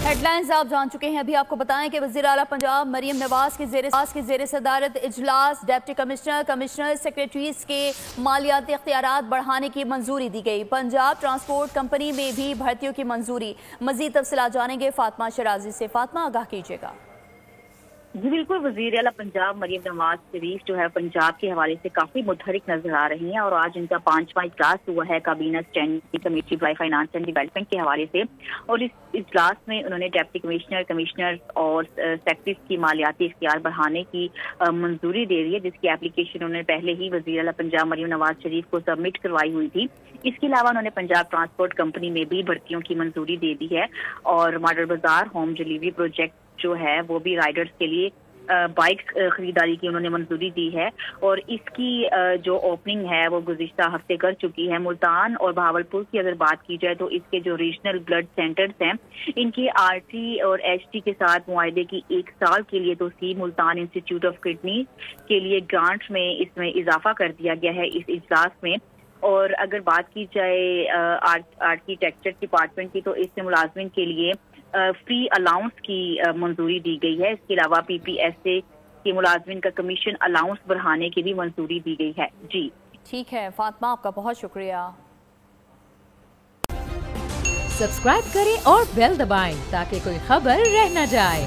Head lines آپ جان چکے ہیں. ابھی آپ کو بتائیں کہ وزیر اعلیٰ پنجاب مریم نواز کے زیر صدارت اجلاس ڈپٹی کمشنر سیکریٹریز کے مالیاتی اختیارات بڑھانے کی منظوری دی گئی. پنجاب ٹرانسپورٹ کمپنی میں بھی بھرتیوں کی منظوری. مزید تفصیلات جانیں گے فاطمہ شرازی سے. فاطمہ آگاہ کیجیے گا. جی بالکل، وزیر اعلیٰ پنجاب مریم نواز شریف جو ہے پنجاب کے حوالے سے کافی متحرک نظر آ رہی ہیں اور آج ان کا 5واں اجلاس ہوا ہے کابینہ اسٹینڈنگ کمیٹی برائے فائنانس اینڈ ڈیولپمنٹ کے حوالے سے. اور اس اجلاس میں انہوں نے ڈپٹی کمشنر اور سیکٹریز کی مالیاتی اختیار بڑھانے کی منظوری دے دی ہے، جس کی اپلیکیشن انہوں نے پہلے ہی وزیر اعلیٰ پنجاب مریم نواز شریف کو سبمٹ کروائی ہوئی تھی. اس کے علاوہ انہوں نے پنجاب ٹرانسپورٹ کمپنی میں بھی بھرتیوں کی منظوری دے دی ہے اور ماڈل بازار ہوم ڈیلیوری پروجیکٹ جو ہے وہ بھی رائڈرز کے لیے بائک خریداری کی انہوں نے منظوری دی ہے اور اس کی جو اوپننگ ہے وہ گزشتہ ہفتے کر چکی ہے. ملتان اور بہاولپور کی اگر بات کی جائے تو اس کے جو ریجنل بلڈ سینٹرز ہیں ان کی آر ٹی اور ایچ ٹی کے ساتھ معاہدے کی 1 سال کے لیے توسیع. ملتان انسٹیٹیوٹ آف کڈنی کے لیے گرانٹ میں اس میں اضافہ کر دیا گیا ہے اس اجلاس میں. اور اگر بات کی جائے آرکیٹیکچر ڈپارٹمنٹ کی تو اس سے ملازمین کے لیے فری الاؤنس کی منظوری دی گئی ہے. اس کے علاوہ پی پی ایس اے کے ملازمین کا کمیشن الاؤنس بڑھانے کی بھی منظوری دی گئی ہے. جی ٹھیک ہے فاطمہ، آپ کا بہت شکریہ. سبسکرائب کریں اور بیل دبائیں تاکہ کوئی خبر رہ نہ جائے.